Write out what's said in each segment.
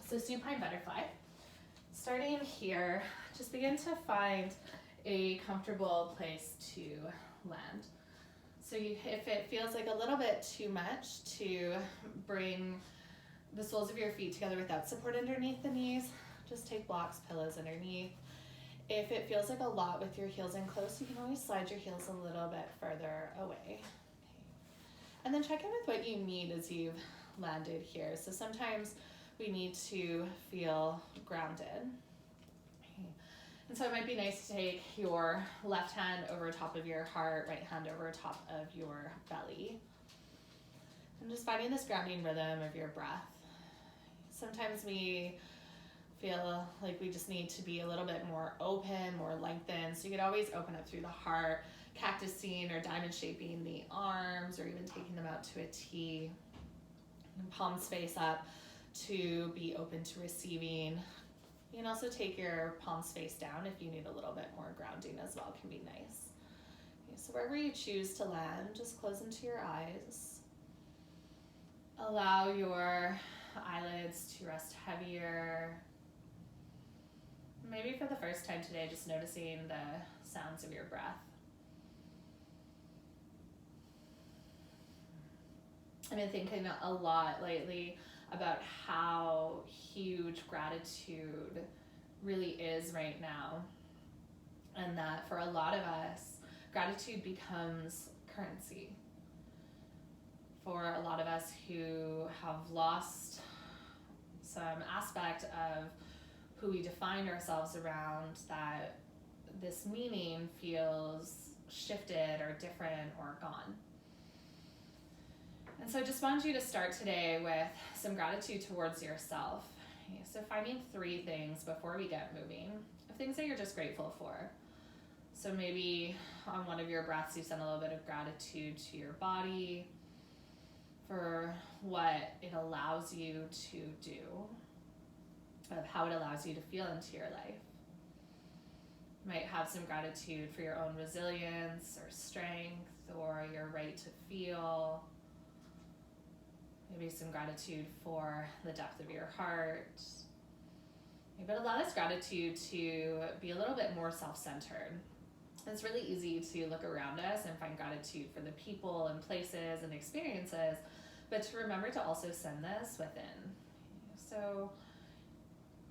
So supine butterfly. Starting here, just begin to find a comfortable place to land. So if it feels like a little bit too much to bring the soles of your feet together without support underneath the knees, just take blocks, pillows underneath. If it feels like a lot with your heels in close, you can always slide your heels a little bit further away. Okay. And then check in with what you need as you've landed here. So sometimes we need to feel grounded. Okay. And so it might be nice to take your left hand over top of your heart, right hand over top of your belly. And just finding this grounding rhythm of your breath. Sometimes we feel like we just need to be a little bit more open, more lengthened. So you could always open up through the heart, cactusing or diamond shaping the arms, or even taking them out to a T. And palms face up to be open to receiving. You can also take your palms face down if you need a little bit more grounding as well, can be nice. Okay, so wherever you choose to land, just close into your eyes. Allow your eyelids to rest heavier. Maybe for the first time today, just noticing the sounds of your breath. I've been thinking a lot lately about how huge gratitude really is right now. And that for a lot of us, gratitude becomes currency. For a lot of us who have lost some aspect of who we defined ourselves around, that this meaning feels shifted or different or gone. And so I just wanted you to start today with some gratitude towards yourself. Okay, so finding 3 things before we get moving, of things that you're just grateful for. So maybe on one of your breaths, you send a little bit of gratitude to your body for what it allows you to do, of how it allows you to feel into your life. You might have some gratitude for your own resilience or strength or your right to feel. Maybe some gratitude for the depth of your heart. But allow this gratitude to be a little bit more self-centered. It's really easy to look around us and find gratitude for the people and places and experiences, but to remember to also send this within. So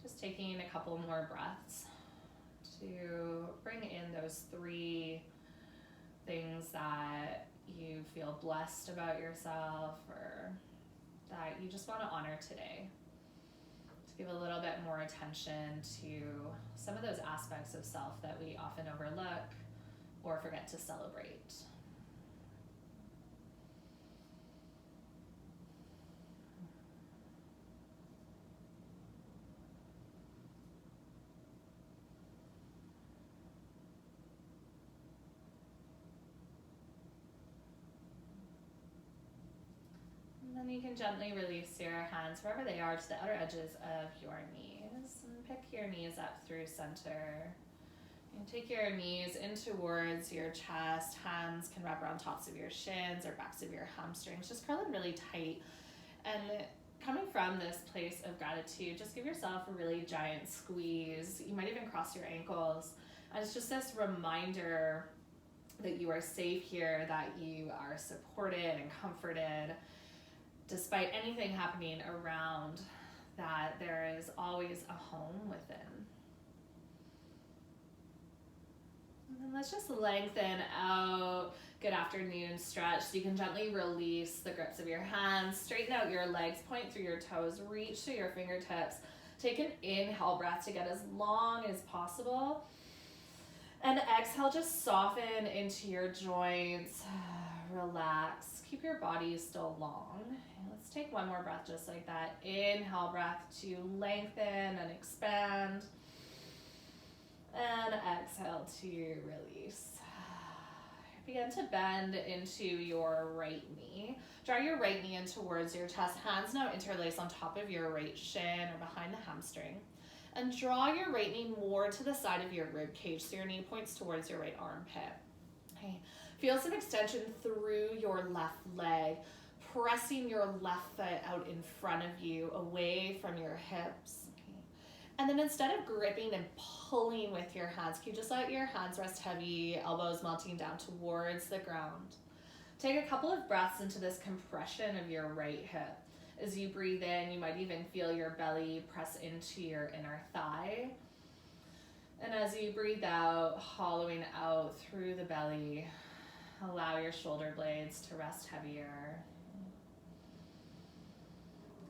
just taking a couple more breaths to bring in those 3 things that you feel blessed about yourself or that you just want to honor today. To give a little bit more attention to some of those aspects of self that we often overlook or forget to celebrate. And then you can gently release your hands wherever they are to the outer edges of your knees. And pick your knees up through center. And take your knees in towards your chest. Hands can wrap around tops of your shins or backs of your hamstrings. Just curl them really tight. And coming from this place of gratitude, just give yourself a really giant squeeze. You might even cross your ankles. And it's just this reminder that you are safe here, that you are supported and comforted. Despite anything happening around, that there is always a home within. And then let's just lengthen out. Good afternoon stretch. So you can gently release the grips of your hands, straighten out your legs, point through your toes, reach to your fingertips. Take an inhale breath to get as long as possible. And exhale, just soften into your joints, relax. Keep your body still long. And let's take one more breath just like that. Inhale breath to lengthen and expand. And exhale to release. Begin to bend into your right knee. Draw your right knee in towards your chest. Hands now interlace on top of your right shin or behind the hamstring. And draw your right knee more to the side of your rib cage so your knee points towards your right armpit. Okay. Feel some extension through your left leg. pressing your left foot out in front of you, away from your hips. Okay. And then instead of gripping and pulling with your hands, can you just let your hands rest heavy, elbows melting down towards the ground. Take a couple of breaths into this compression of your right hip. As you breathe in, you might even feel your belly press into your inner thigh. And as you breathe out, hollowing out through the belly, allow your shoulder blades to rest heavier.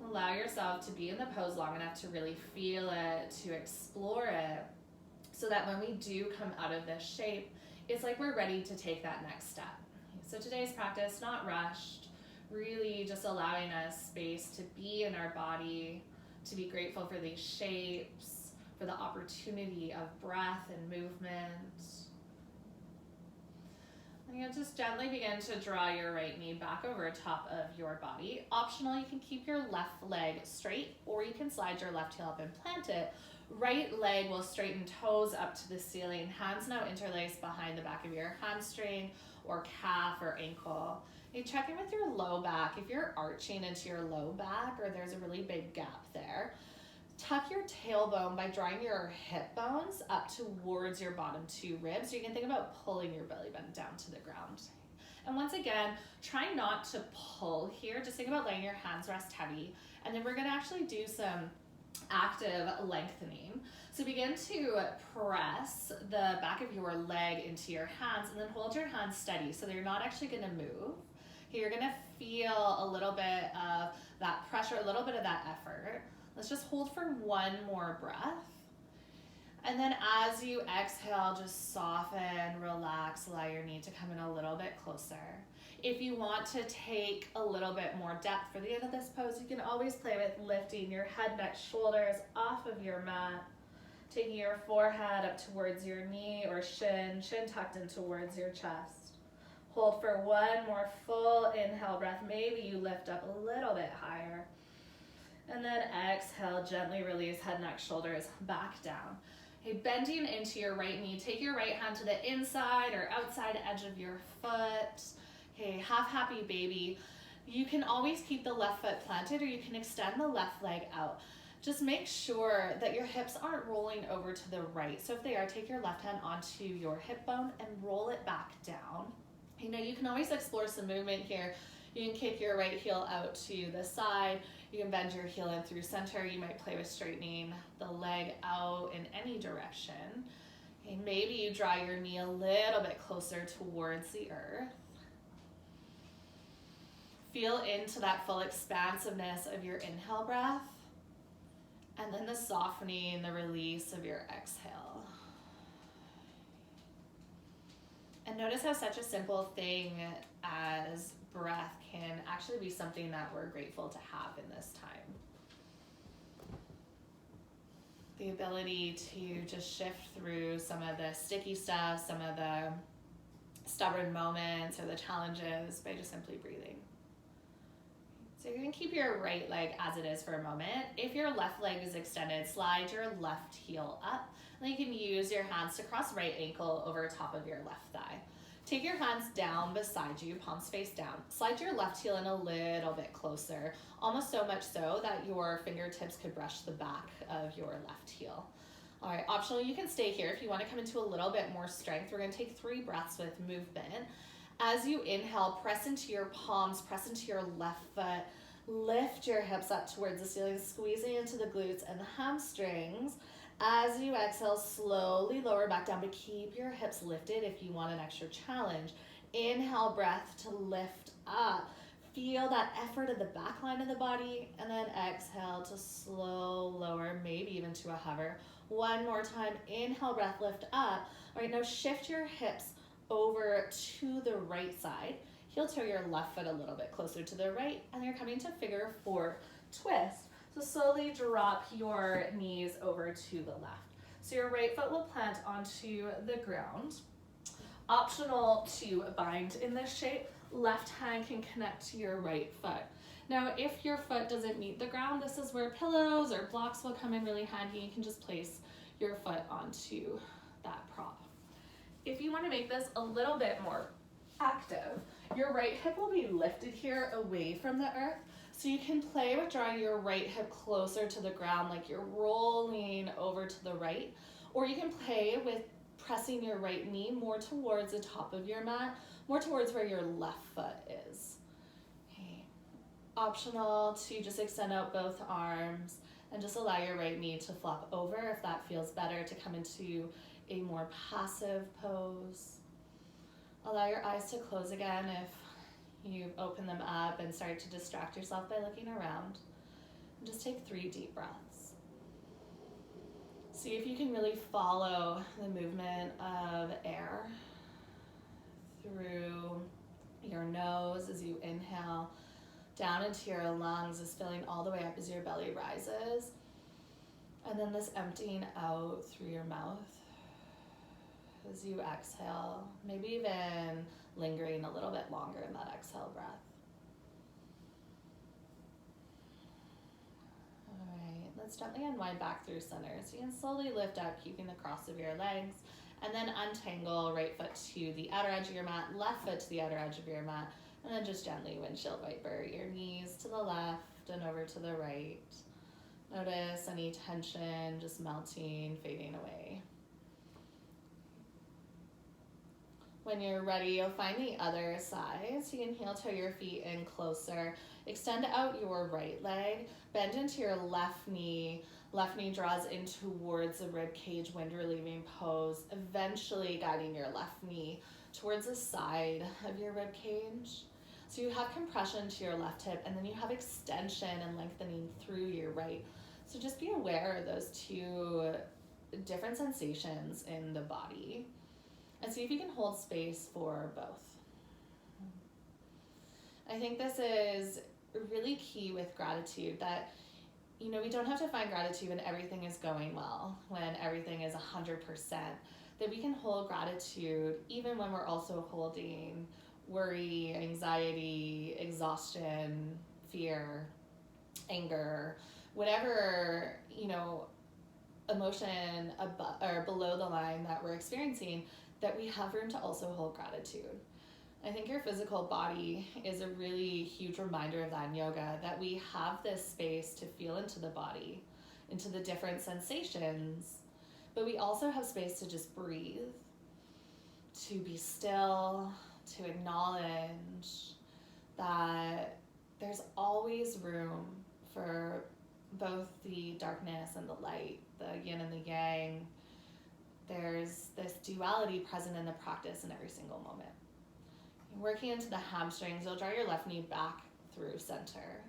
Allow yourself to be in the pose long enough to really feel it, to explore it, so that when we do come out of this shape, it's like we're ready to take that next step. So today's practice, not rushed, really just allowing us space to be in our body, to be grateful for these shapes, for the opportunity of breath and movement. And you'll just gently begin to draw your right knee back over top of your body. Optional, you can keep your left leg straight, or you can slide your left heel up and plant it. Right leg will straighten toes up to the ceiling. Hands now interlace behind the back of your hamstring or calf or ankle. You check in with your low back. If you're arching into your low back or there's a really big gap there, tuck your tailbone by drawing your hip bones up towards your bottom two ribs. You can think about pulling your belly button down to the ground. And once again, try not to pull here. Just think about letting your hands rest heavy. And then we're gonna actually do some active lengthening. So begin to press the back of your leg into your hands and then hold your hands steady so they're not actually gonna move. Okay, you're gonna feel a little bit of that pressure, a little bit of that effort. Let's just hold for one more breath. And then as you exhale, just soften, relax, allow your knee to come in a little bit closer. If you want to take a little bit more depth for the end of this pose, you can always play with lifting your head, neck, shoulders off of your mat, taking your forehead up towards your knee or shin tucked in towards your chest. Hold for one more full inhale breath. Maybe you lift up a little bit higher. And then exhale, gently release head, neck, shoulders back down. Okay, bending into your right knee, take your right hand to the inside or outside edge of your foot. Okay, half happy baby. You can always keep the left foot planted or you can extend the left leg out. Just make sure that your hips aren't rolling over to the right. So if they are, take your left hand onto your hip bone and roll it back down. You know, you can always explore some movement here. You can kick your right heel out to the side. You can bend your heel in through center. You might play with straightening the leg out in any direction. Okay, maybe you draw your knee a little bit closer towards the earth. Feel into that full expansiveness of your inhale breath, and then the softening, the release of your exhale. And notice how such a simple thing as breath can actually be something that we're grateful to have in this time. The ability to just shift through some of the sticky stuff, some of the stubborn moments or the challenges by just simply breathing. So you're gonna keep your right leg as it is for a moment. If your left leg is extended, slide your left heel up. And then you can use your hands to cross right ankle over top of your left thigh. Take your hands down beside you, palms face down. Slide your left heel in a little bit closer, almost so much so that your fingertips could brush the back of your left heel. All right, optional, you can stay here if you want to come into a little bit more strength. We're going to take 3 breaths with movement. As you inhale, press into your palms, press into your left foot, lift your hips up towards the ceiling, squeezing into the glutes and the hamstrings. As you exhale, slowly lower back down, but keep your hips lifted if you want an extra challenge. Inhale, breath to lift up. Feel that effort of the back line of the body, and then exhale to slow lower, maybe even to a hover. One more time, inhale, breath, lift up. All right, now shift your hips over to the right side. Heel toe your left foot a little bit closer to the right, and you're coming to figure 4 twist. So slowly drop your knees over to the left. So your right foot will plant onto the ground. Optional to bind in this shape, left hand can connect to your right foot. Now, if your foot doesn't meet the ground, this is where pillows or blocks will come in really handy. You can just place your foot onto that prop. If you want to make this a little bit more active, Your right hip will be lifted here away from the earth. So you can play with drawing your right hip closer to the ground, like you're rolling over to the right. Or you can play with pressing your right knee more towards the top of your mat, more towards where your left foot is. Okay. Optional to just extend out both arms and just allow your right knee to flop over if that feels better, to come into a more passive pose. Allow your eyes to close again if you've opened them up and started to distract yourself by looking around. And just take 3 deep breaths. See if you can really follow the movement of air through your nose as you inhale, down into your lungs, is filling all the way up as your belly rises. And then this emptying out through your mouth as you exhale, maybe even lingering a little bit longer in that exhale breath. All right, let's gently unwind back through center. So you can slowly lift up, keeping the cross of your legs, and then untangle right foot to the outer edge of your mat, left foot to the outer edge of your mat, and then just gently windshield wiper your knees to the left and over to the right. Notice any tension just melting, fading away. When you're ready, you'll find the other side. So you can heel toe your feet in closer. Extend out your right leg. Bend into your left knee. Left knee draws in towards the rib cage, wind relieving pose, eventually guiding your left knee towards the side of your rib cage. So you have compression to your left hip, and then you have extension and lengthening through your right. So just be aware of those 2 different sensations in the body. And see if you can hold space for both. I think this is really key with gratitude, that, you know, we don't have to find gratitude when everything is going well, when everything is 100%, that we can hold gratitude even when we're also holding worry, anxiety, exhaustion, fear, anger, whatever, you know, emotion above or below the line that we're experiencing, that we have room to also hold gratitude. I think your physical body is a really huge reminder of that in yoga, that we have this space to feel into the body, into the different sensations, but we also have space to just breathe, to be still, to acknowledge that there's always room for both the darkness and the light, the yin and the yang. There's this duality present in the practice in every single moment. Working into the hamstrings, you'll draw your left knee back through center.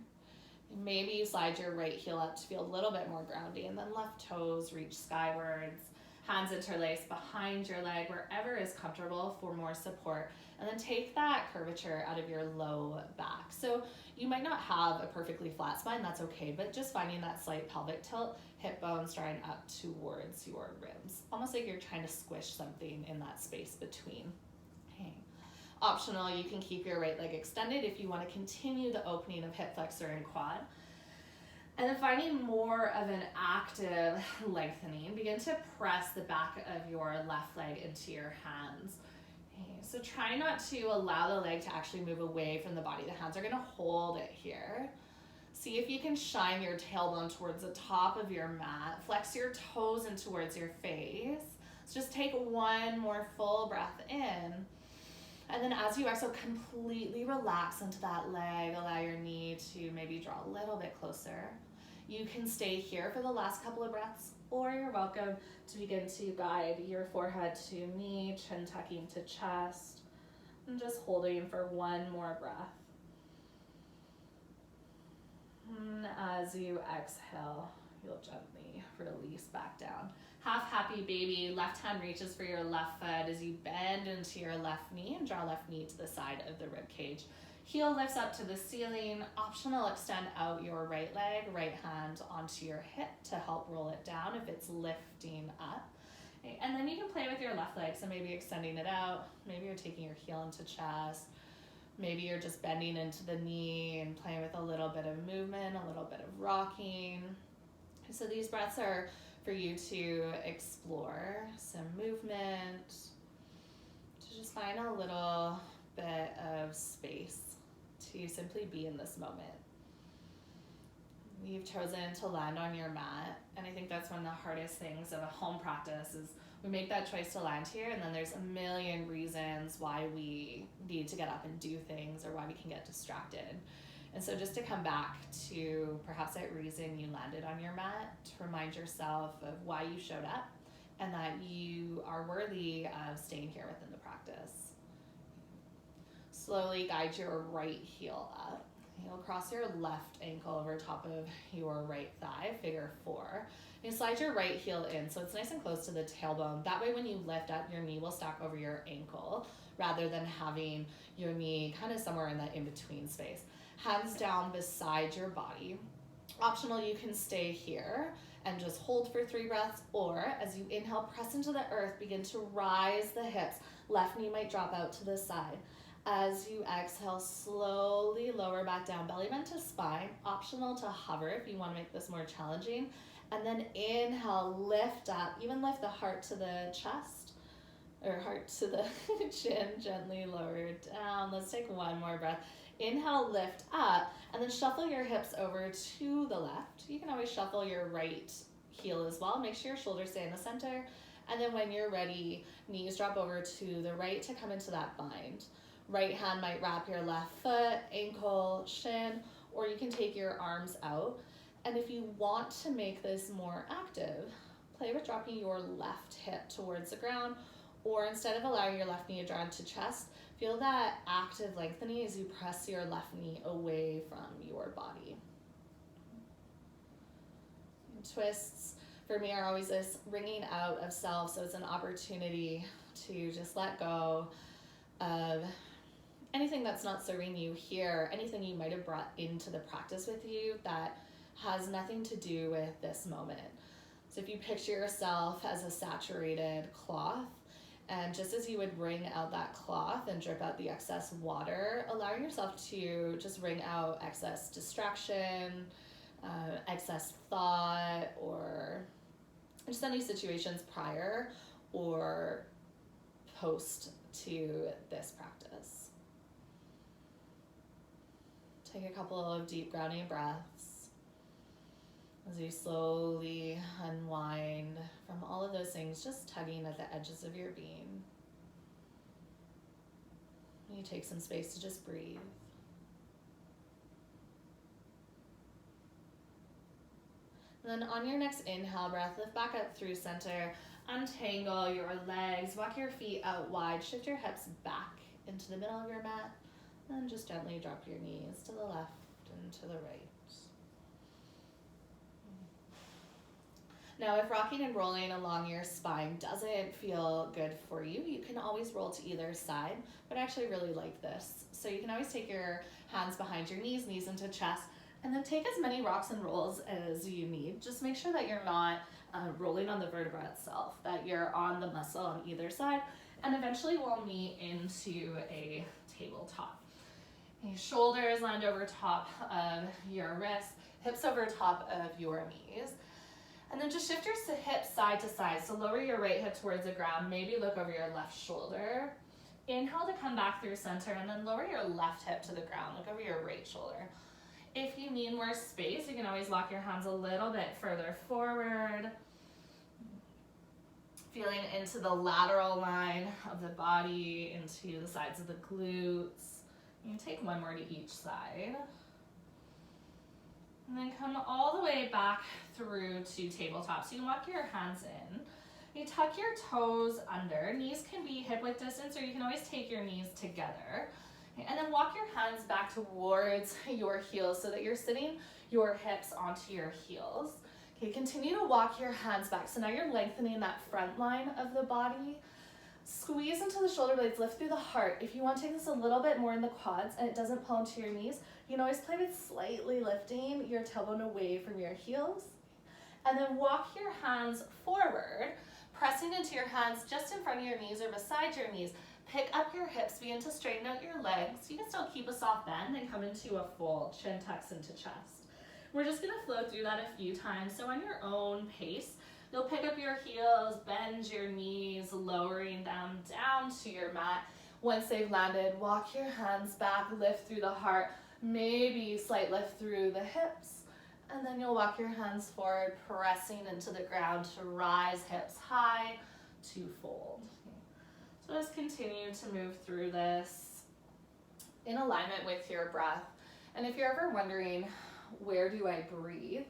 Maybe you slide your right heel up to feel a little bit more grounding, and then left toes reach skywards, hands interlace behind your leg, wherever is comfortable for more support. And then take that curvature out of your low back. So you might not have a perfectly flat spine, that's okay, but just finding that slight pelvic tilt, hip bones drawing up towards your ribs. Almost like you're trying to squish something in that space between. Okay. Optional, you can keep your right leg extended if you want to continue the opening of hip flexor and quad. And then finding more of an active lengthening, begin to press the back of your left leg into your hands. Okay, so try not to allow the leg to actually move away from the body. The hands are going to hold it here. See if you can shine your tailbone towards the top of your mat. Flex your toes in towards your face. So just take one more full breath in. And then as you exhale, completely relax into that leg. Allow your knee to maybe draw a little bit closer. You can stay here for the last couple of breaths, or you're welcome to begin to guide your forehead to knee, chin tucking to chest, and just holding for one more breath. And as you exhale, you'll gently release back down. Half happy baby, left hand reaches for your left foot as you bend into your left knee and draw left knee to the side of the rib cage. Heel lifts up to the ceiling. Optional, extend out your right leg, right hand onto your hip to help roll it down if it's lifting up. Okay, and then you can play with your left leg, so maybe extending it out, maybe you're taking your heel into chest, maybe you're just bending into the knee and playing with a little bit of movement, a little bit of rocking. So these breaths are for you to explore some movement, to just find a little bit of space to simply be in this moment. You've chosen to land on your mat, and I think that's one of the hardest things of a home practice is we make that choice to land here, and then there's a million reasons why we need to get up and do things or why we can get distracted. And so just to come back to perhaps that reason you landed on your mat, to remind yourself of why you showed up and that you are worthy of staying here within the practice. Slowly guide your right heel up. You'll cross your left ankle over top of your right thigh, figure 4. You slide your right heel in so it's nice and close to the tailbone. That way when you lift up, your knee will stack over your ankle rather than having your knee kind of somewhere in that in-between space. Hands down beside your body. Optional, you can stay here and just hold for 3 breaths, or as you inhale, press into the earth, begin to rise the hips. Left knee might drop out to the side. As you exhale, slowly lower back down, belly bend to spine. Optional to hover if you want to make this more challenging. And then inhale, lift up, even lift the heart to the chest, or heart to the chin, gently lower down. Let's take one more breath. Inhale, lift up, and then shuffle your hips over to the left. You can always shuffle your right heel as well. Make sure your shoulders stay in the center. And then when you're ready, knees drop over to the right to come into that bind. Right hand might wrap your left foot, ankle, shin, or you can take your arms out. And if you want to make this more active, play with dropping your left hip towards the ground, or instead of allowing your left knee to draw into chest, feel that active lengthening as you press your left knee away from your body. And twists for me are always this wringing out of self, so it's an opportunity to just let go of anything that's not serving you here, anything you might have brought into the practice with you that has nothing to do with this moment. So if you picture yourself as a saturated cloth, and just as you would wring out that cloth and drip out the excess water, allowing yourself to just wring out excess distraction, excess thought, or just any situations prior or post to this practice. Take a couple of deep grounding breaths as you slowly unwind from all of those things just tugging at the edges of your being. You take some space to just breathe. And then on your next inhale breath, lift back up through center, untangle your legs, walk your feet out wide, shift your hips back into the middle of your mat, and just gently drop your knees to the left and to the right. Now, if rocking and rolling along your spine doesn't feel good for you, you can always roll to either side, but I actually really like this. So you can always take your hands behind your knees, knees into chest, and then take as many rocks and rolls as you need. Just make sure that you're not rolling on the vertebra itself, that you're on the muscle on either side, and eventually we'll meet into a tabletop. Your shoulders land over top of your wrists, hips over top of your knees. And then just shift your hips side to side. So lower your right hip towards the ground, maybe look over your left shoulder. Inhale to come back through center, and then lower your left hip to the ground, look over your right shoulder. If you need more space, you can always walk your hands a little bit further forward. Feeling into the lateral line of the body, into the sides of the glutes. You can take one more to each side. And then come all the way back through to tabletop. So you can walk your hands in. You tuck your toes under. Knees can be hip-width distance, or you can always take your knees together. And then walk your hands back towards your heels so that you're sitting your hips onto your heels. Okay, continue to walk your hands back. So now you're lengthening that front line of the body. Squeeze into the shoulder blades, lift through the heart. If you want to take this a little bit more in the quads and it doesn't pull into your knees, you can always play with slightly lifting your tailbone away from your heels. And then walk your hands forward, pressing into your hands just in front of your knees or beside your knees. Pick up your hips, begin to straighten out your legs. You can still keep a soft bend and come into a full chin tucks into chest. We're just gonna flow through that a few times. So on your own pace, you'll pick up your heels, bend your knees, lowering them down to your mat. Once they've landed, walk your hands back, lift through the heart, maybe slight lift through the hips, and then you'll walk your hands forward, pressing into the ground to rise, hips high, to fold. So just continue to move through this in alignment with your breath. And if you're ever wondering, where do I breathe?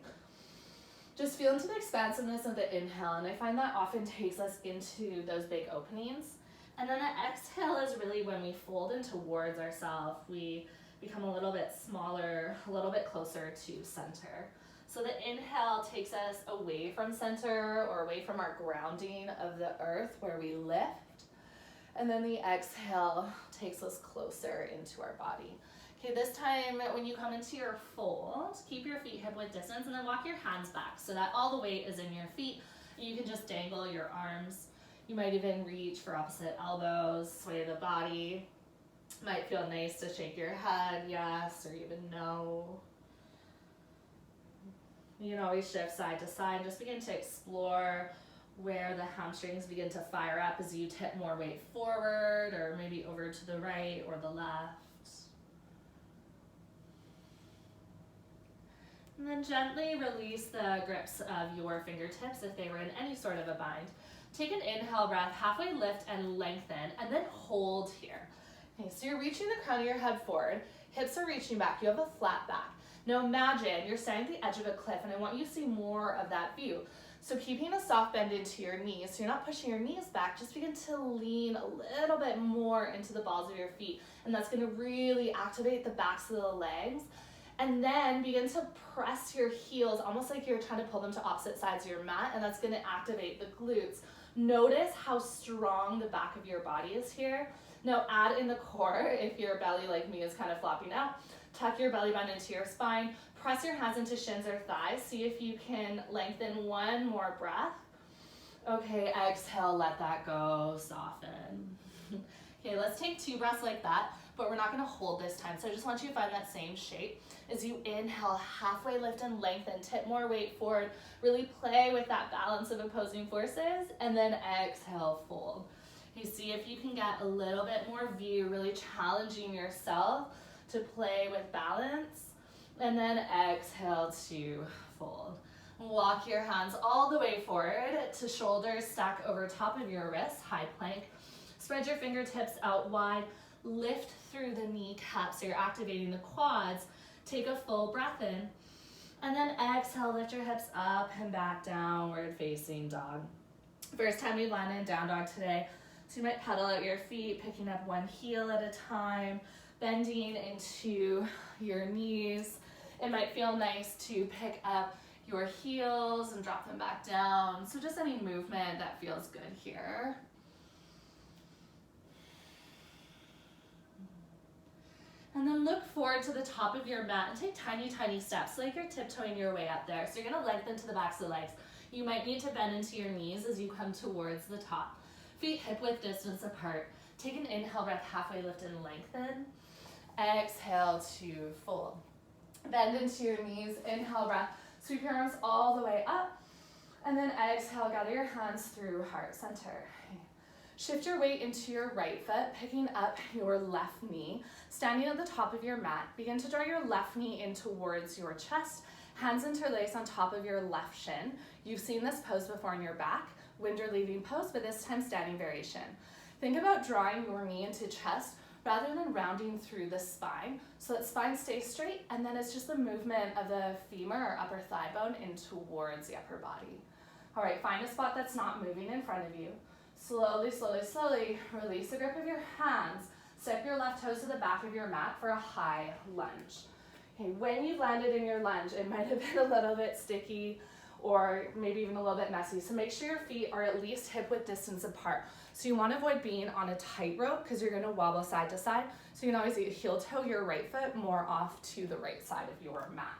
Just feel into the expansiveness of the inhale, and I find that often takes us into those big openings. And then the exhale is really when we fold in towards ourselves. We become a little bit smaller, a little bit closer to center. So the inhale takes us away from center or away from our grounding of the earth where we lift. And then the exhale takes us closer into our body. Okay, this time when you come into your fold, keep your feet hip width distance and then walk your hands back so that all the weight is in your feet. You can just dangle your arms. You might even reach for opposite elbows, sway the body. Might feel nice to shake your head, yes, or even no. You can always shift side to side. Just begin to explore where the hamstrings begin to fire up as you tip more weight forward or maybe over to the right or the left. And then gently release the grips of your fingertips if they were in any sort of a bind. Take an inhale breath, halfway lift and lengthen, and then hold here. Okay, so you're reaching the crown of your head forward, hips are reaching back, you have a flat back. Now imagine you're standing at the edge of a cliff, and I want you to see more of that view. So keeping a soft bend into your knees, so you're not pushing your knees back, just begin to lean a little bit more into the balls of your feet, and that's gonna really activate the backs of the legs. And then begin to press your heels, almost like you're trying to pull them to opposite sides of your mat, and that's gonna activate the glutes. Notice how strong the back of your body is here. Now add in the core, if your belly like me is kind of flopping out, tuck your belly button into your spine, press your hands into shins or thighs, see if you can lengthen one more breath. Okay, exhale, let that go, soften. Okay, let's take 2 breaths like that, but we're not gonna hold this time. So I just want you to find that same shape. As you inhale, halfway lift and lengthen, tip more weight forward, really play with that balance of opposing forces, and then exhale, fold. You see if you can get a little bit more view, really challenging yourself to play with balance, and then exhale to fold. Walk your hands all the way forward to shoulders stack over top of your wrists, high plank. Spread your fingertips out wide, lift through the kneecaps, so you're activating the quads. Take a full breath in, and then exhale, lift your hips up and back, downward facing dog. First time we've landed in down dog today, so you might pedal out your feet, picking up one heel at a time, bending into your knees. It might feel nice to pick up your heels and drop them back down. So just any movement that feels good here. And then look forward to the top of your mat and take tiny, tiny steps, like you're tiptoeing your way up there. So you're gonna lengthen to the backs of the legs. You might need to bend into your knees as you come towards the top. Feet hip width distance apart. Take an inhale breath, halfway lift and lengthen. Exhale to fold. Bend into your knees, inhale breath. Sweep your arms all the way up. And then exhale, gather your hands through heart center. Shift your weight into your right foot, picking up your left knee. Standing at the top of your mat, begin to draw your left knee in towards your chest. Hands interlace on top of your left shin. You've seen this pose before in your back, wind relieving pose, but this time standing variation. Think about drawing your knee into chest rather than rounding through the spine, so that spine stays straight, and then it's just the movement of the femur or upper thigh bone in towards the upper body. All right, find a spot that's not moving in front of you. Slowly, slowly, slowly, release the grip of your hands. Step your left toes to the back of your mat for a high lunge. Okay, when you've landed in your lunge, it might have been a little bit sticky or maybe even a little bit messy. So make sure your feet are at least hip width distance apart. So you want to avoid being on a tightrope because you're going to wobble side to side. So you can always heel toe your right foot more off to the right side of your mat.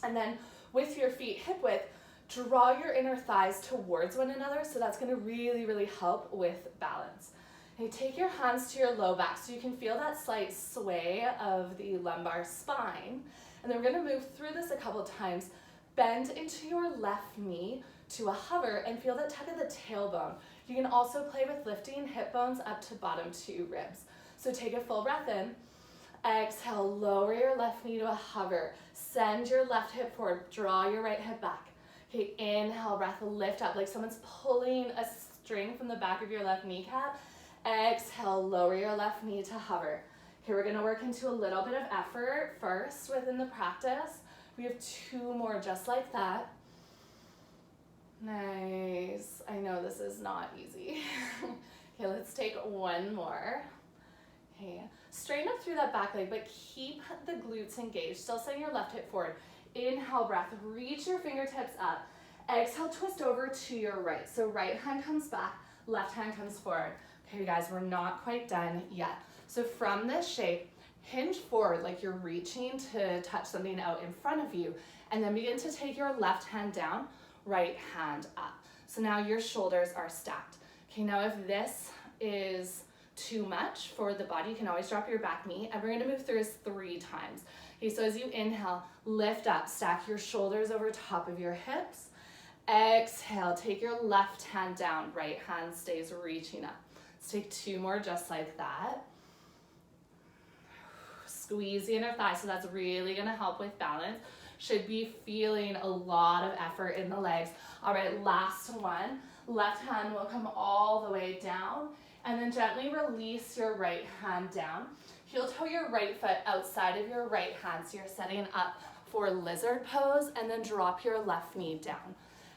And then with your feet hip width, draw your inner thighs towards one another, so that's gonna really, really help with balance. Okay, take your hands to your low back so you can feel that slight sway of the lumbar spine. And then we're gonna move through this a couple times. Bend into your left knee to a hover and feel that tug of the tailbone. You can also play with lifting hip bones up to bottom 2 ribs. So take a full breath in. Exhale, lower your left knee to a hover. Send your left hip forward, draw your right hip back. Okay, inhale, breath, lift up like someone's pulling a string from the back of your left kneecap. Exhale, lower your left knee to hover. Okay, we're gonna work into a little bit of effort first within the practice. We have 2 more just like that. Nice. I know this is not easy. Okay, let's take 1 more. Okay, straighten up through that back leg, but keep the glutes engaged. Still send your left hip forward. Inhale, breath, reach your fingertips up. Exhale, twist over to your right. So right hand comes back, left hand comes forward. Okay, guys, we're not quite done yet. So from this shape, hinge forward like you're reaching to touch something out in front of you, and then begin to take your left hand down, right hand up. So now your shoulders are stacked. Okay, now if this is too much for the body, you can always drop your back knee, and we're gonna move through this 3 times. Okay, so as you inhale, lift up, stack your shoulders over top of your hips. Exhale, take your left hand down, right hand stays reaching up. Let's take 2 more just like that. Squeeze the inner thigh, so that's really gonna help with balance. Should be feeling a lot of effort in the legs. All right, last one. Left hand will come all the way down, and then gently release your right hand down. Heel toe your right foot outside of your right hand, so you're setting up for lizard pose, and then drop your left knee down.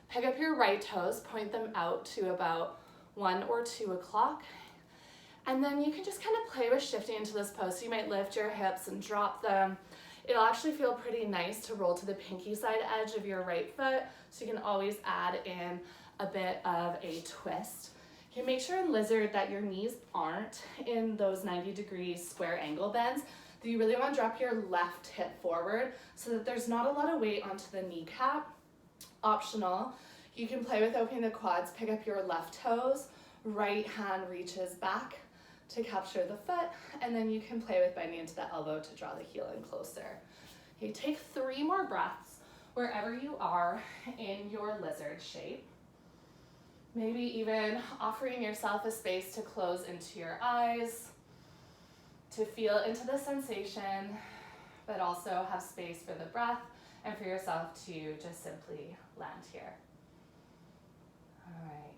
Pick up your right toes, point them out to about 1 or 2 o'clock, and then you can just kind of play with shifting into this pose. So you might lift your hips and drop them. It'll actually feel pretty nice to roll to the pinky side edge of your right foot, so you can always add in a bit of a twist. Okay, make sure in lizard that your knees aren't in those 90-degree square angle bends. That you really want to drop your left hip forward so that there's not a lot of weight onto the kneecap. Optional, you can play with opening the quads, pick up your left toes, right hand reaches back to capture the foot, and then you can play with bending into the elbow to draw the heel in closer. Okay, take 3 more breaths wherever you are in your lizard shape. Maybe even offering yourself a space to close into your eyes, to feel into the sensation, but also have space for the breath and for yourself to just simply land here. All right.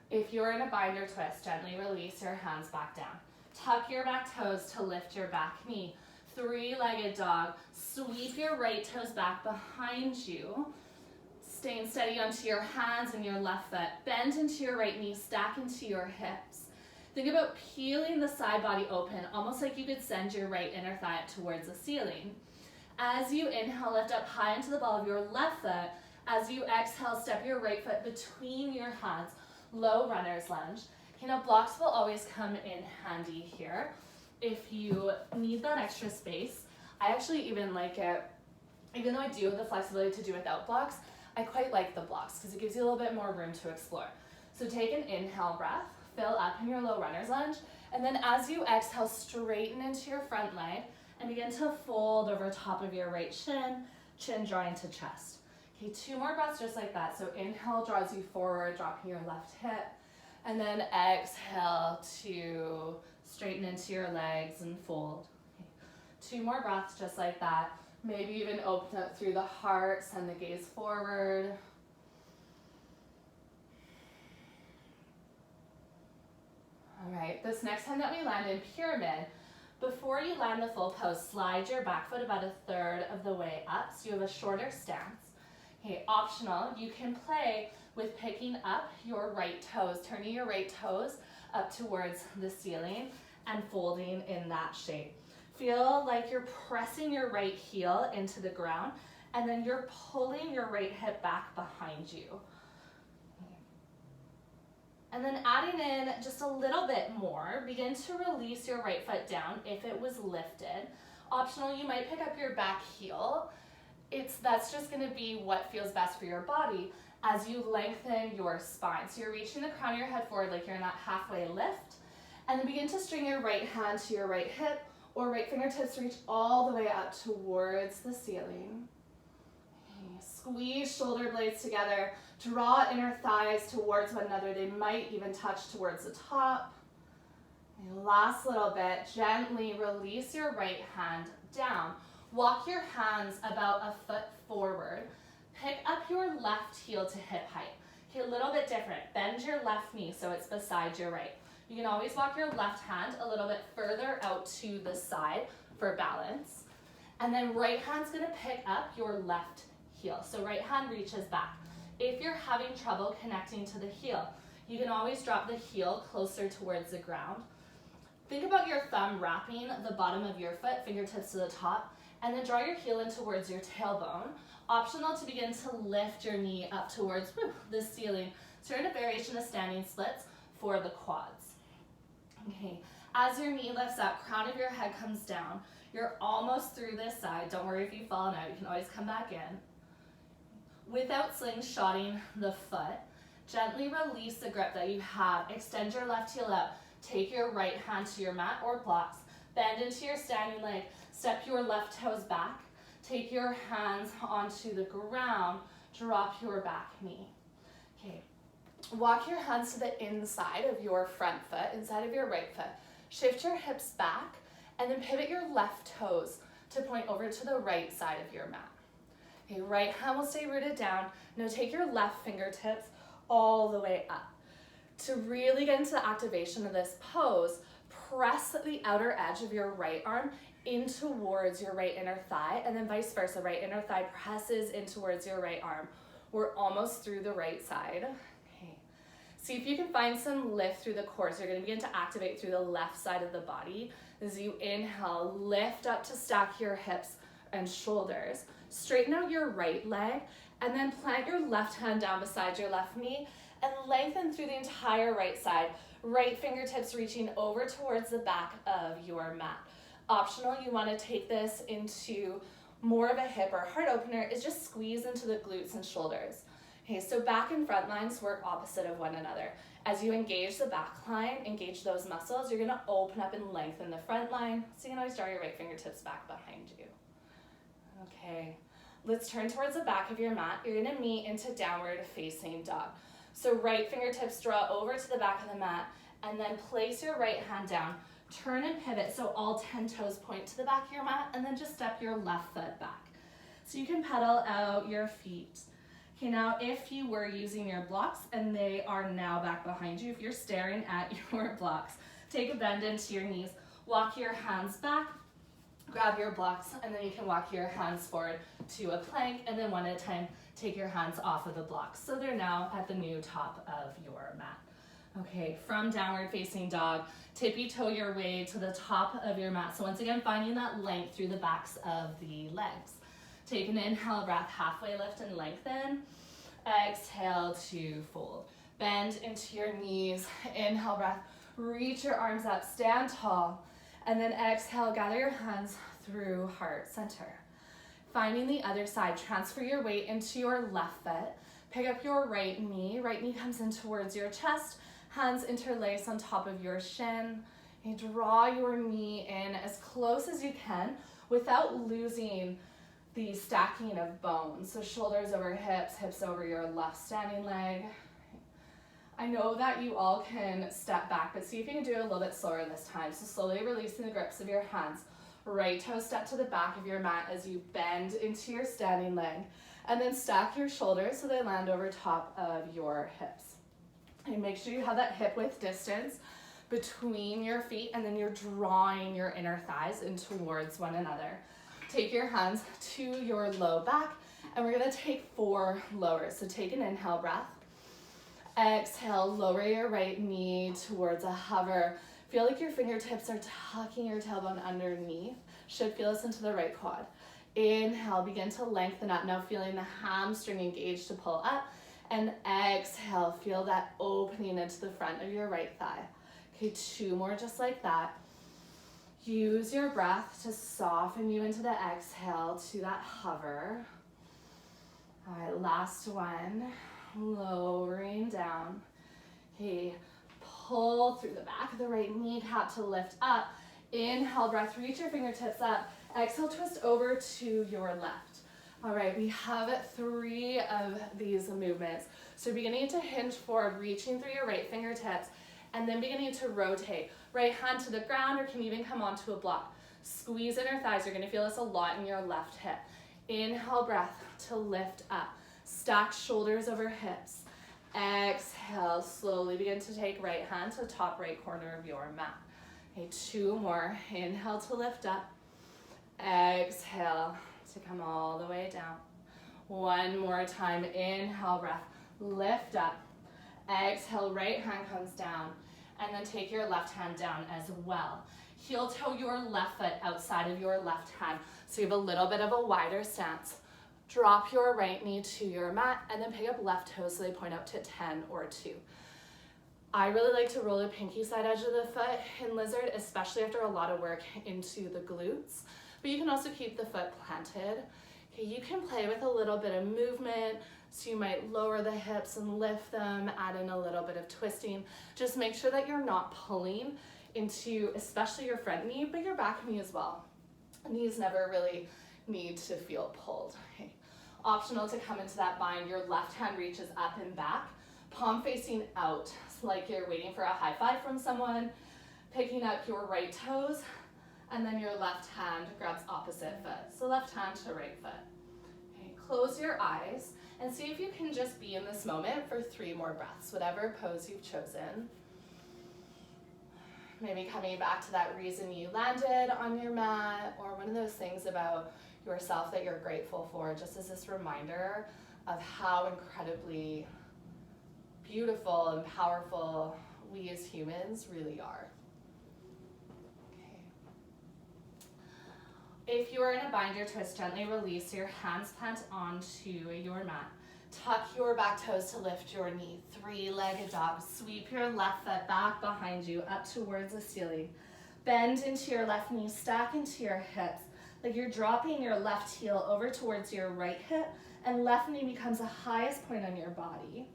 If you're in a binder twist, gently release your hands back down. Tuck your back toes to lift your back knee. 3-legged dog. Sweep your right toes back behind you. Staying steady onto your hands and your left foot. Bend into your right knee, stack into your hips. Think about peeling the side body open, almost like you could send your right inner thigh up towards the ceiling. As you inhale, lift up high into the ball of your left foot. As you exhale, step your right foot between your hands. Low runner's lunge. Okay, now blocks will always come in handy here. If you need that extra space, I actually even like it, even though I do have the flexibility to do without blocks, I quite like the blocks because it gives you a little bit more room to explore. So take an inhale breath, fill up in your low runner's lunge, and then as you exhale, straighten into your front leg and begin to fold over top of your right shin, chin drawing to chest. Okay, 2 more breaths just like that. So inhale draws you forward, dropping your left hip, and then exhale to straighten into your legs and fold. Okay. 2 more breaths just like that. Maybe even open up through the heart, send the gaze forward. All right, this next time that we land in pyramid, before you land the full pose, slide your back foot about 1/3 of the way up so you have a shorter stance. Okay, optional, you can play with picking up your right toes, turning your right toes up towards the ceiling and folding in that shape. Feel like you're pressing your right heel into the ground and then you're pulling your right hip back behind you. And then adding in just a little bit more, begin to release your right foot down if it was lifted. Optional, you might pick up your back heel. That's just gonna be what feels best for your body as you lengthen your spine. So you're reaching the crown of your head forward like you're in that halfway lift, and then begin to string your right hand to your right hip or right fingertips reach all the way up towards the ceiling. Okay. Squeeze shoulder blades together. Draw inner thighs towards one another. They might even touch towards the top. And last little bit, gently release your right hand down. Walk your hands about a foot forward. Pick up your left heel to hip height. Okay, a little bit different. Bend your left knee so it's beside your right. You can always walk your left hand a little bit further out to the side for balance. And then right hand's gonna pick up your left heel. So right hand reaches back. If you're having trouble connecting to the heel, you can always drop the heel closer towards the ground. Think about your thumb wrapping the bottom of your foot, fingertips to the top, and then draw your heel in towards your tailbone. Optional to begin to lift your knee up towards the ceiling. Start a variation of standing splits for the quads. Okay, as your knee lifts up, crown of your head comes down. You're almost through this side. Don't worry if you've fallen out, you can always come back in. Without slingshotting the foot, gently release the grip that you have. Extend your left heel up. Take your right hand to your mat or blocks. Bend into your standing leg. Step your left toes back. Take your hands onto the ground. Drop your back knee. Okay. Walk your hands to the inside of your front foot, inside of your right foot. Shift your hips back and then pivot your left toes to point over to the right side of your mat. Okay, right hand will stay rooted down. Now take your left fingertips all the way up. To really get into the activation of this pose, press the outer edge of your right arm in towards your right inner thigh, and then vice versa. Right inner thigh presses in towards your right arm. We're almost through the right side. Okay. See if you can find some lift through the core. So you're going to begin to activate through the left side of the body. As you inhale, lift up to stack your hips and shoulders. Straighten out your right leg, and then plant your left hand down beside your left knee, and lengthen through the entire right side. Right fingertips reaching over towards the back of your mat. Optional, you want to take this into more of a hip or heart opener, is just squeeze into the glutes and shoulders. Okay, so back and front lines work opposite of one another. As you engage the back line, engage those muscles, you're going to open up and lengthen the front line. So you can always draw your right fingertips back behind you. Okay, let's turn towards the back of your mat. You're going to meet into downward facing dog. So right fingertips draw over to the back of the mat, and then place your right hand down. Turn and pivot so all 10 toes point to the back of your mat, and then just step your left foot back. So you can pedal out your feet. Okay, now if you were using your blocks and they are now back behind you, if you're staring at your blocks, take a bend into your knees, walk your hands back, grab your blocks, and then you can walk your hands forward to a plank, and then one at a time, take your hands off of the blocks. So they're now at the new top of your mat. Okay, from downward facing dog, tippy toe your way to the top of your mat. So once again, finding that length through the backs of the legs. Take an inhale breath, halfway lift and lengthen. Exhale to fold. Bend into your knees, inhale breath, reach your arms up, stand tall, and then exhale, gather your hands through heart center. Finding the other side, transfer your weight into your left foot, pick up your right knee comes in towards your chest, hands interlace on top of your shin. You draw your knee in as close as you can without losing the stacking of bones. So shoulders over hips, hips over your left standing leg. I know that you all can step back, but see if you can do it a little bit slower this time. So slowly releasing the grips of your hands. Right toe step to the back of your mat as you bend into your standing leg, and then stack your shoulders so they land over top of your hips. And make sure you have that hip width distance between your feet, and then you're drawing your inner thighs in towards one another. Take your hands to your low back, and we're gonna take 4 lowers. So take an inhale breath. Exhale, lower your right knee towards a hover. Feel like your fingertips are tucking your tailbone underneath. Should feel this into the right quad. Inhale, begin to lengthen up. Now feeling the hamstring engaged to pull up. And exhale, feel that opening into the front of your right thigh. Okay, 2 more just like that. Use your breath to soften you into the exhale to that hover. All right, last one. Lowering down. Okay, pull through the back of the right kneecap to lift up. Inhale, breath, reach your fingertips up. Exhale, twist over to your left. All right, we have 3 of these movements. So beginning to hinge forward, reaching through your right fingertips, and then beginning to rotate. Right hand to the ground, or can even come onto a block. Squeeze inner thighs. You're gonna feel this a lot in your left hip. Inhale, breath to lift up. Stack shoulders over hips. Exhale, slowly begin to take right hand to the top right corner of your mat. Okay, 2 more. Inhale to lift up. Exhale to come all the way down. 1 more time. Inhale, breath. Lift up. Exhale, right hand comes down. And then take your left hand down as well. Heel toe your left foot outside of your left hand. So you have a little bit of a wider stance. Drop your right knee to your mat and then pick up left toes so they point out to 10 or 2. I really like to roll the pinky side edge of the foot in lizard, especially after a lot of work into the glutes. But you can also keep the foot planted. Okay, you can play with a little bit of movement. So you might lower the hips and lift them, add in a little bit of twisting. Just make sure that you're not pulling into especially your front knee, but your back knee as well. Knees never really need to feel pulled. Okay. Optional to come into that bind. Your left hand reaches up and back, palm facing out, like you're waiting for a high five from someone. Picking up your right toes, and then your left hand grabs opposite foot. So left hand to right foot. Okay. Close your eyes and see if you can just be in this moment for 3 more breaths, whatever pose you've chosen. Maybe coming back to that reason you landed on your mat, or one of those things about yourself that you're grateful for, just as this reminder of how incredibly beautiful and powerful we as humans really are. Okay. If you are in a bind or twist, gently release your hands plant onto your mat. Tuck your back toes to lift your knee. 3-legged dog. Sweep your left foot back behind you up towards the ceiling. Bend into your left knee, stack into your hips. Like you're dropping your left heel over towards your right hip, and left knee becomes the highest point on your body.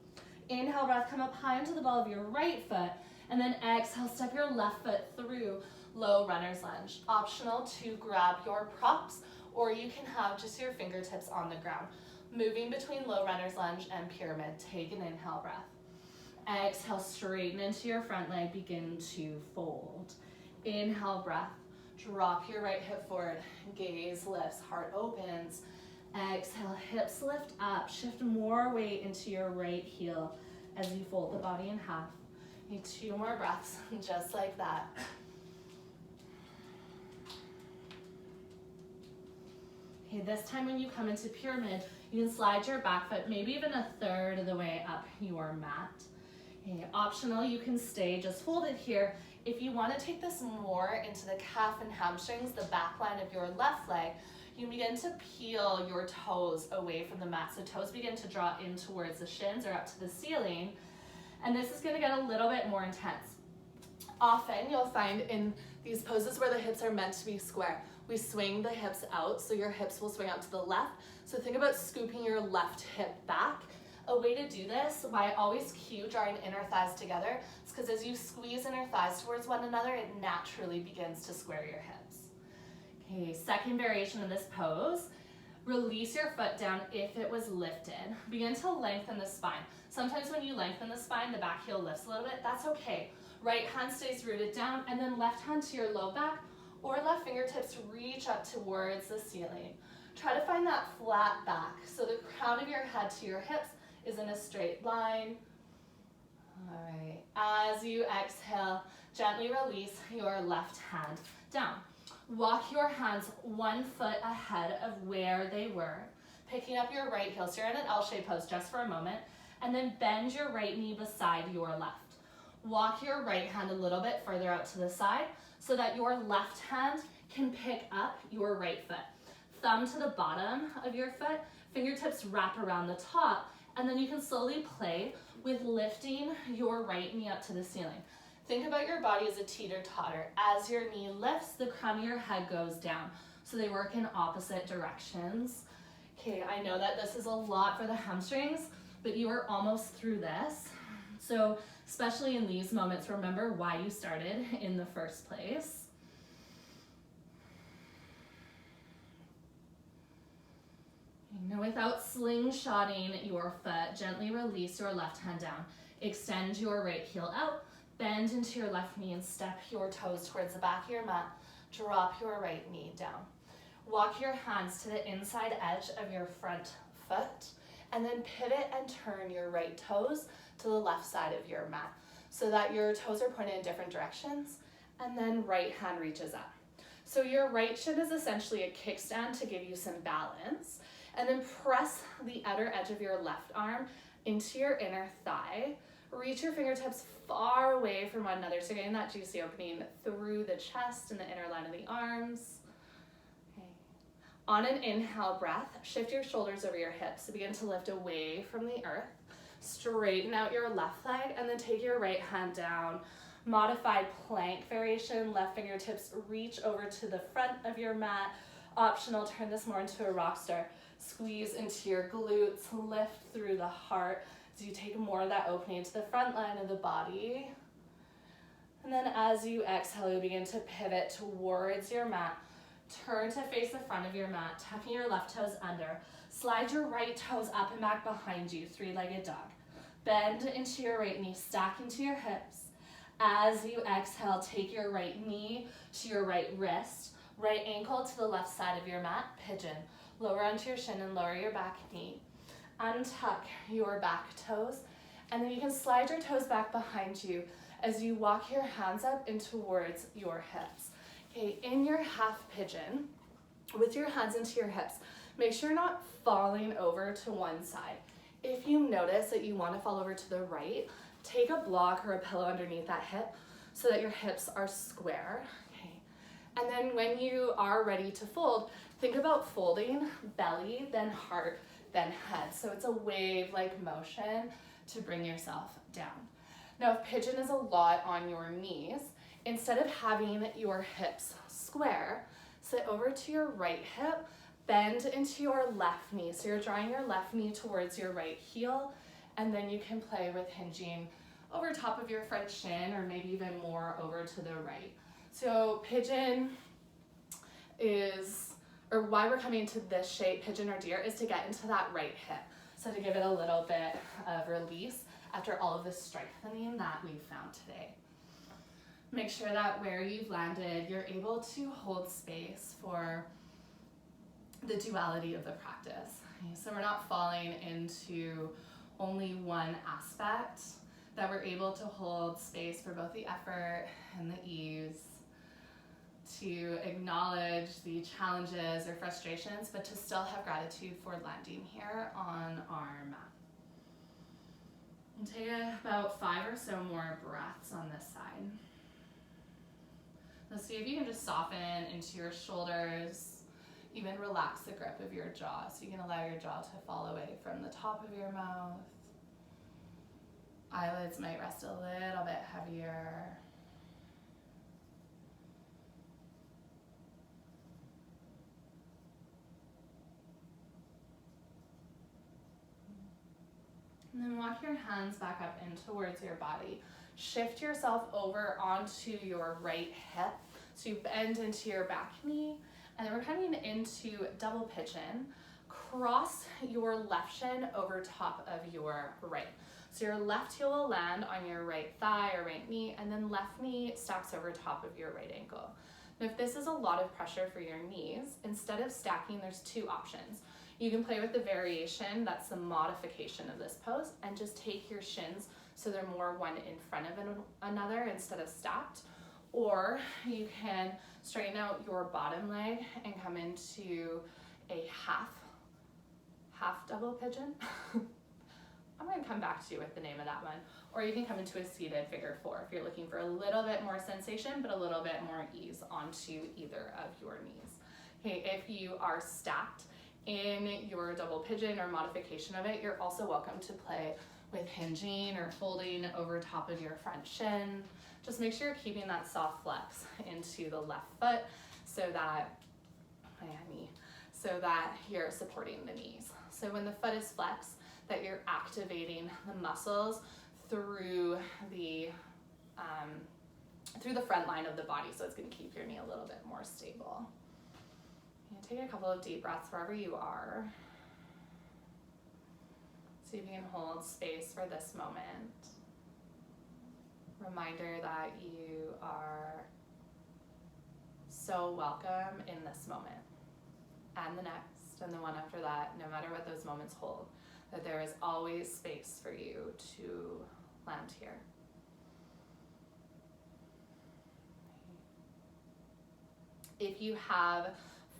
Inhale, breath, come up high into the ball of your right foot, and then exhale, step your left foot through low runner's lunge. Optional to grab your props, or you can have just your fingertips on the ground. Moving between low runner's lunge and pyramid. Take an inhale breath. Exhale, straighten into your front leg, begin to fold. Inhale, breath. Drop your right hip forward. Gaze lifts, heart opens. Exhale, hips lift up. Shift more weight into your right heel as you fold the body in half. Need 2 more breaths, just like that. Okay, this time when you come into pyramid, you can slide your back foot maybe even 1/3 of the way up your mat. Okay, optional, you can stay just folded here. If you want to take this more into the calf and hamstrings, the back line of your left leg, you begin to peel your toes away from the mat. So toes begin to draw in towards the shins or up to the ceiling. And this is going to get a little bit more intense. Often you'll find in these poses where the hips are meant to be square, we swing the hips out, so your hips will swing out to the left. So think about scooping your left hip back. A way to do this, why I always cue drawing inner thighs together, is because as you squeeze inner thighs towards one another, it naturally begins to square your hips. Okay, second variation of this pose. Release your foot down if it was lifted. Begin to lengthen the spine. Sometimes when you lengthen the spine, the back heel lifts a little bit. That's okay. Right hand stays rooted down, and then left hand to your low back, or left fingertips reach up towards the ceiling. Try to find that flat back, so the crown of your head to your hips is in a straight line. All right, as you exhale, gently release your left hand down. Walk your hands 1 foot ahead of where they were, picking up your right heel. So you're in an L-shaped pose just for a moment, and then bend your right knee beside your left. Walk your right hand a little bit further out to the side so that your left hand can pick up your right foot. Thumb to the bottom of your foot, fingertips wrap around the top, and then you can slowly play with lifting your right knee up to the ceiling. Think about your body as a teeter-totter. As your knee lifts, the crown of your head goes down. So they work in opposite directions. Okay, I know that this is a lot for the hamstrings, but you are almost through this. So especially in these moments, remember why you started in the first place. Now without slingshotting your foot, gently release your left hand down. Extend your right heel out, bend into your left knee and step your toes towards the back of your mat. Drop your right knee down. Walk your hands to the inside edge of your front foot and then pivot and turn your right toes to the left side of your mat so that your toes are pointed in different directions, and then right hand reaches up. So your right shin is essentially a kickstand to give you some balance, and then press the outer edge of your left arm into your inner thigh. Reach your fingertips far away from one another, so getting that juicy opening through the chest and the inner line of the arms. Okay. On an inhale breath, shift your shoulders over your hips to begin to lift away from the earth. Straighten out your left leg and then take your right hand down. Modified plank variation, left fingertips reach over to the front of your mat. Optional, turn this more into a rock star. Squeeze into your glutes, lift through the heart as you take more of that opening into the front line of the body. And then as you exhale, you begin to pivot towards your mat. Turn to face the front of your mat, tucking your left toes under. Slide your right toes up and back behind you, three-legged dog. Bend into your right knee, stack into your hips. As you exhale, take your right knee to your right wrist, right ankle to the left side of your mat, pigeon. Lower onto your shin and lower your back knee. Untuck your back toes, and then you can slide your toes back behind you as you walk your hands up and towards your hips. Okay, in your half pigeon, with your hands into your hips, make sure you're not falling over to one side. If you notice that you want to fall over to the right, take a block or a pillow underneath that hip so that your hips are square. Okay. And then when you are ready to fold, think about folding belly, then heart, then head. So it's a wave-like motion to bring yourself down. Now, if pigeon is a lot on your knees, instead of having your hips square, sit over to your right hip, bend into your left knee. So you're drawing your left knee towards your right heel, and then you can play with hinging over top of your front shin, or maybe even more over to the right. So pigeon is, or why we're coming to this shape, pigeon or deer, is to get into that right hip. So to give it a little bit of release after all of the strengthening that we've found today. Make sure that where you've landed, you're able to hold space for the duality of the practice. Okay, so we're not falling into only one aspect, that we're able to hold space for both the effort and the ease, to acknowledge the challenges or frustrations, but to still have gratitude for landing here on our mat. And take about 5 or so more breaths on this side. Let's see if you can just soften into your shoulders, even relax the grip of your jaw, so you can allow your jaw to fall away from the top of your mouth. Eyelids might rest a little bit heavier. And then walk your hands back up in towards your body. Shift yourself over onto your right hip. So you bend into your back knee, and then we're coming into double pigeon. Cross your left shin over top of your right. So your left heel will land on your right thigh or right knee, and then left knee stacks over top of your right ankle. Now, if this is a lot of pressure for your knees, instead of stacking, there's 2 options. You can play with the variation, that's the modification of this pose, and just take your shins so they're more one in front of another instead of stacked. Or you can straighten out your bottom leg and come into a half double pigeon. I'm going to come back to you with the name of that one. Or you can come into a seated figure 4 if you're looking for a little bit more sensation, but a little bit more ease onto either of your knees. Okay, if you are stacked in your double pigeon or modification of it, you're also welcome to play with hinging or folding over top of your front shin. Just make sure you're keeping that soft flex into the left foot so that you're supporting the knees. So when the foot is flexed, that you're activating the muscles through the front line of the body, so it's going to keep your knee a little bit more stable. Take a couple of deep breaths wherever you are. See if you can hold space for this moment. Reminder that you are so welcome in this moment and the next and the one after that, no matter what those moments hold, that there is always space for you to land here. If you have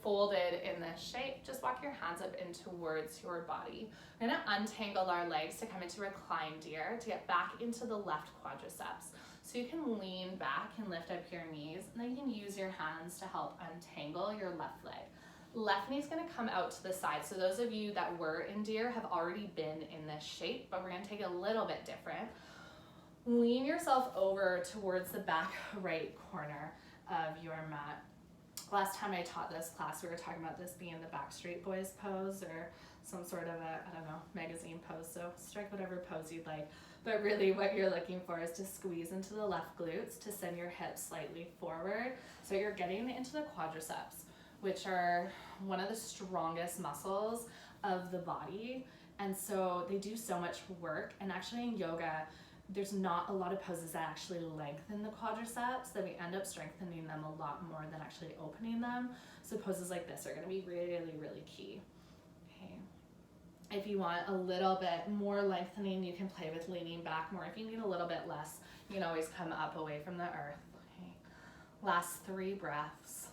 folded in this shape, just walk your hands up in towards your body. We're gonna untangle our legs to come into reclined deer to get back into the left quadriceps. So you can lean back and lift up your knees, and then you can use your hands to help untangle your left leg. Left knee's gonna come out to the side. So those of you that were in deer have already been in this shape, but we're gonna take it a little bit different. Lean yourself over towards the back right corner of your mat. Last time I taught this class, we were talking about this being the Backstreet Boys pose or some sort of a, I don't know, magazine pose. So strike whatever pose you'd like. But really what you're looking for is to squeeze into the left glutes to send your hips slightly forward. So you're getting into the quadriceps, which are one of the strongest muscles of the body. And so they do so much work. And actually in yoga, there's not a lot of poses that actually lengthen the quadriceps, that we end up strengthening them a lot more than actually opening them. So poses like this are gonna be really, really key. Okay. If you want a little bit more lengthening, you can play with leaning back more. If you need a little bit less, you can always come up away from the earth. Okay. Last 3 breaths.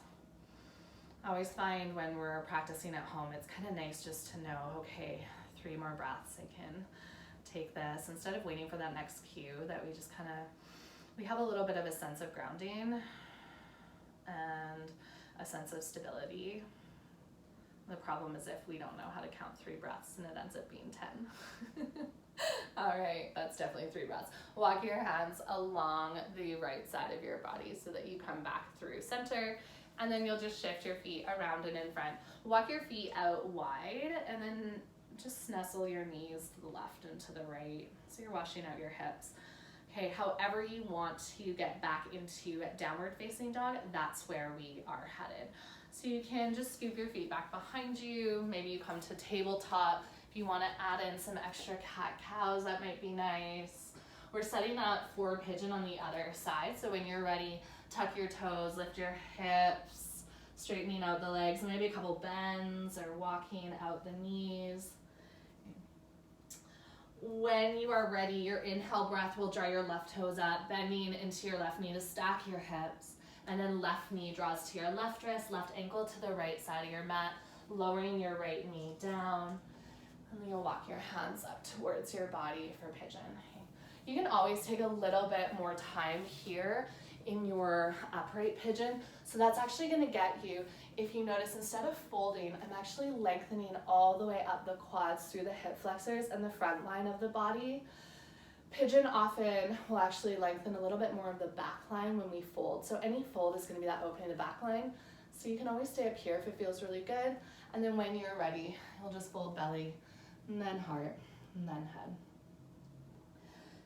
I always find when we're practicing at home, it's kind of nice just to know, okay, 3 more breaths, I can take this instead of waiting for that next cue, that we just kind of, we have a little bit of a sense of grounding and a sense of stability. The problem is if we don't know how to count 3 breaths and it ends up being 10. All right, that's definitely 3 breaths. Walk your hands along the right side of your body so that you come back through center, and then you'll just shift your feet around and in front. Walk your feet out wide and then just nestle your knees to the left and to the right. So you're washing out your hips. Okay, however you want to get back into downward facing dog, that's where we are headed. So you can just scoop your feet back behind you. Maybe you come to tabletop. If you want to add in some extra cat-cows, that might be nice. We're setting up forward pigeon on the other side. So when you're ready, tuck your toes, lift your hips, straightening out the legs, maybe a couple bends or walking out the knees. When you are ready, your inhale breath will draw your left toes up, bending into your left knee to stack your hips. And then left knee draws to your left wrist, left ankle to the right side of your mat, lowering your right knee down. And then you'll walk your hands up towards your body for pigeon. You can always take a little bit more time here in your upright pigeon. So that's actually gonna get you, if you notice, instead of folding, I'm actually lengthening all the way up the quads through the hip flexors and the front line of the body. Pigeon often will actually lengthen a little bit more of the back line when we fold. So any fold is gonna be that opening the back line. So you can always stay up here if it feels really good. And then when you're ready, you'll just fold belly, and then heart, and then head.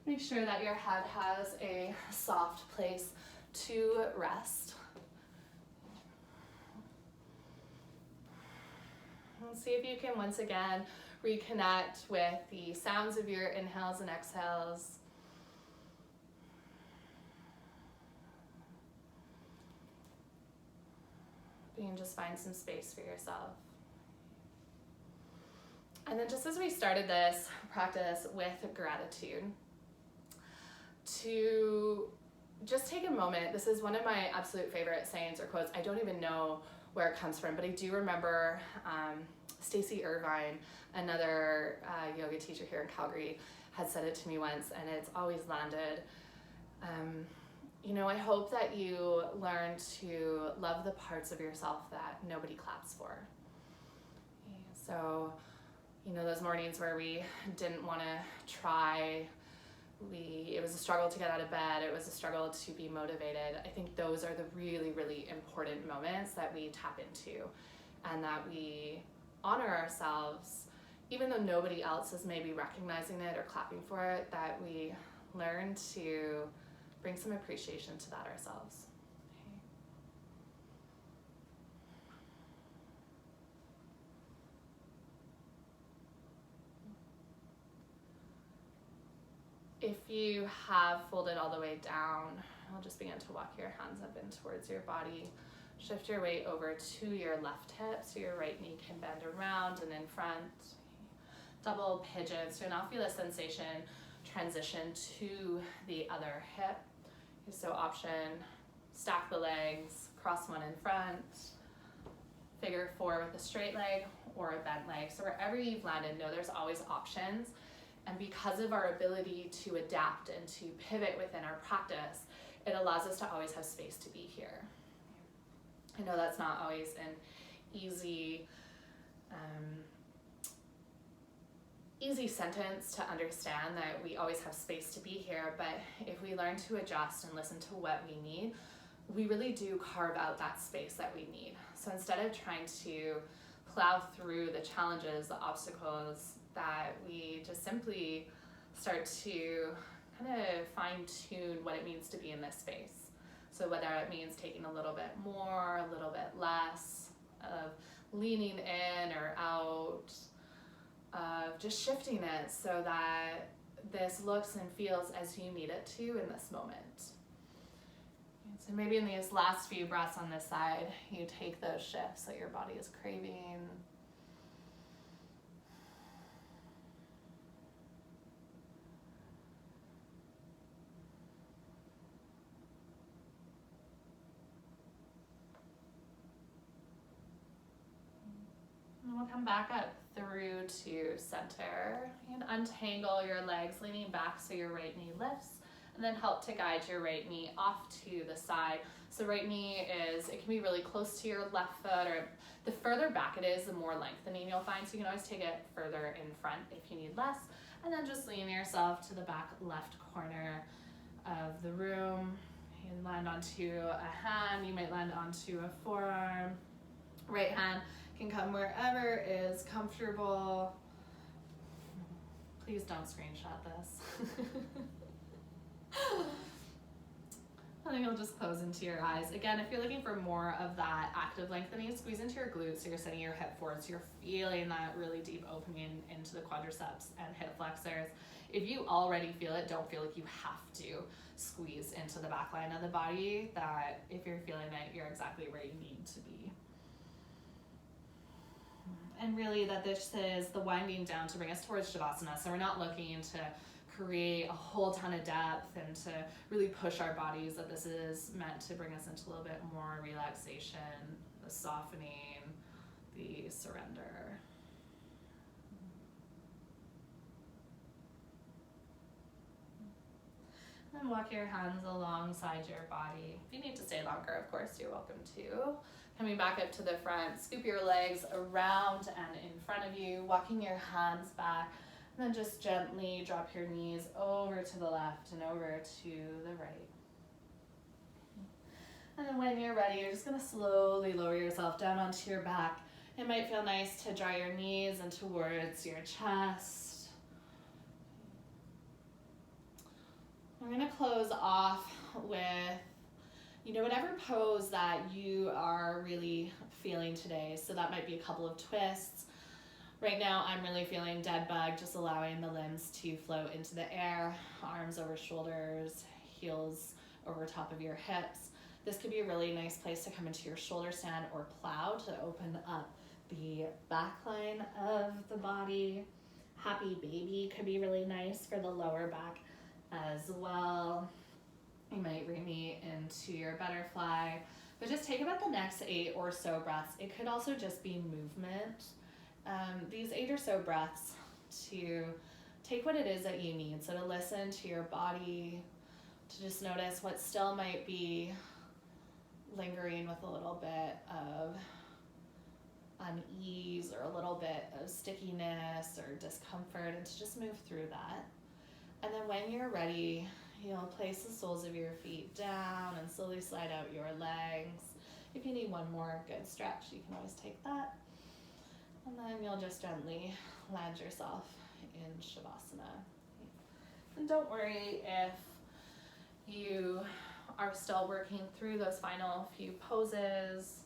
Make sure that your head has a soft place to rest. And see if you can once again reconnect with the sounds of your inhales and exhales. You can just find some space for yourself. And then just as we started this practice with gratitude, to just take a moment. This is one of my absolute favorite sayings or quotes. I don't even know where it comes from, but I do remember Stacey Irvine, another yoga teacher here in Calgary, had said it to me once, and it's always landed. You know, I hope that you learn to love the parts of yourself that nobody claps for. So, you know, those mornings where we didn't want to try, it was a struggle to get out of bed, it was a struggle to be motivated. I think those are the really, really important moments that we tap into, and that we honor ourselves, even though nobody else is maybe recognizing it or clapping for it, that we learn to bring some appreciation to that ourselves. If you have folded all the way down, I'll just begin to walk your hands up in towards your body. Shift your weight over to your left hip so your right knee can bend around and in front. Double pigeon. So now feel a sensation transition to the other hip. So option, stack the legs, cross one in front, figure four with a straight leg or a bent leg. So wherever you've landed, know there's always options. And because of our ability to adapt and to pivot within our practice, it allows us to always have space to be here. I know that's not always an easy sentence to understand, that we always have space to be here, but if we learn to adjust and listen to what we need, we really do carve out that space that we need. So instead of trying to plow through the challenges, the obstacles, that we just simply start to kind of fine-tune what it means to be in this space. So whether it means taking a little bit more, a little bit less, of leaning in or out, of just shifting it so that this looks and feels as you need it to in this moment. So maybe in these last few breaths on this side, you take those shifts that your body is craving. And we'll come back up through to center and untangle your legs, leaning back so your right knee lifts, and then help to guide your right knee off to the side. So right knee it can be really close to your left foot, or the further back it is, the more lengthening you'll find. So you can always take it further in front if you need less, and then just lean yourself to the back left corner of the room. You can land onto a hand, you might land onto a forearm. Right hand can come wherever is comfortable. Please don't screenshot this. I think you'll just close into your eyes. Again, if you're looking for more of that active lengthening, squeeze into your glutes so you're sending your hip forward, so you're feeling that really deep opening into the quadriceps and hip flexors. If you already feel it, don't feel like you have to squeeze into the back line of the body. That if you're feeling it, you're exactly where you need to be. And really that this is the winding down to bring us towards Shavasana. So we're not looking to create a whole ton of depth and to really push our bodies, that this is meant to bring us into a little bit more relaxation, the softening, the surrender. And walk your hands alongside your body. If you need to stay longer, of course, you're welcome to. Coming back up to the front, scoop your legs around and in front of you, walking your hands back, and then just gently drop your knees over to the left and over to the right. And then when you're ready, you're just going to slowly lower yourself down onto your back. It might feel nice to draw your knees in towards your chest. We're going to close off with, whatever pose that you are really feeling today. So that might be a couple of twists. Right now, I'm really feeling dead bug, just allowing the limbs to float into the air, arms over shoulders, heels over top of your hips. This could be a really nice place to come into your shoulder stand or plow to open up the back line of the body. Happy baby could be really nice for the lower back as well. You might re-meet into your butterfly, but just take about the next 8 or so breaths. It could also just be movement. These 8 or so breaths to take what it is that you need. So to listen to your body, to just notice what still might be lingering with a little bit of unease or a little bit of stickiness or discomfort, and to just move through that. And then when you're ready, you'll place the soles of your feet down and slowly slide out your legs. If you need one more good stretch, you can always take that. And then you'll just gently land yourself in Shavasana. And don't worry if you are still working through those final few poses,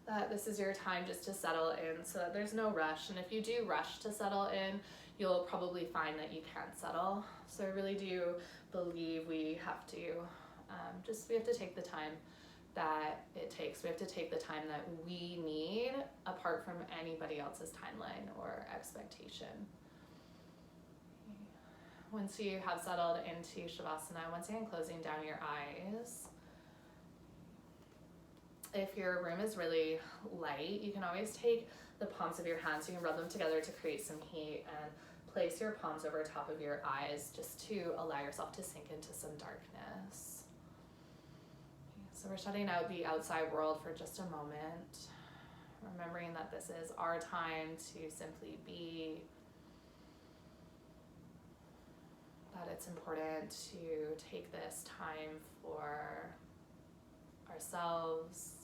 that this is your time just to settle in, so that there's no rush. And if you do rush to settle in, you'll probably find that you can't settle. So I really do believe we have to we have to take the time that it takes. We have to take the time that we need apart from anybody else's timeline or expectation. Once you have settled into Shavasana, once again closing down your eyes, if your room is really light, you can always take the palms of your hands, you can rub them together to create some heat, and place your palms over top of your eyes just to allow yourself to sink into some darkness. So we're shutting out the outside world for just a moment, remembering that this is our time to simply be, that it's important to take this time for ourselves,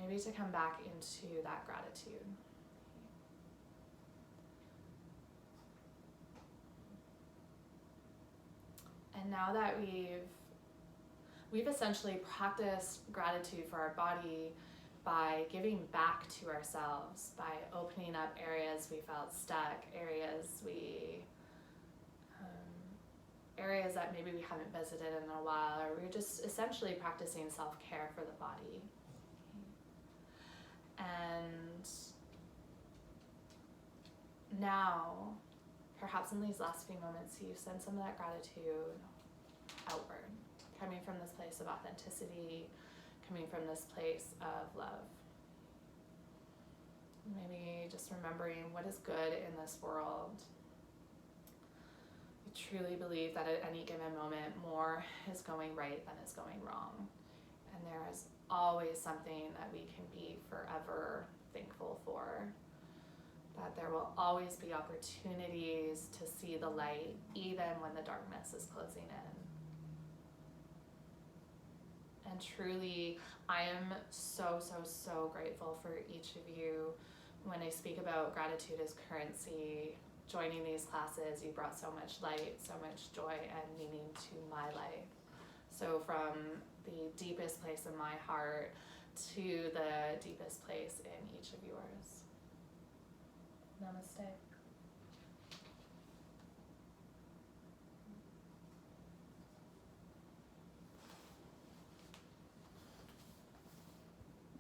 maybe to come back into that gratitude. And now that we've essentially practiced gratitude for our body by giving back to ourselves, by opening up areas we felt stuck, areas that maybe we haven't visited in a while, or we're just essentially practicing self-care for the body. And now, perhaps in these last few moments, you send some of that gratitude outward, coming from this place of authenticity, coming from this place of love. Maybe just remembering what is good in this world. We truly believe that at any given moment, more is going right than is going wrong. And there is always something that we can be forever thankful for. That there will always be opportunities to see the light, even when the darkness is closing in. And truly, I am so, so, so grateful for each of you. When I speak about gratitude as currency, joining these classes, you brought so much light, so much joy and meaning to my life. So from the deepest place in my heart to the deepest place in each of yours. Namaste.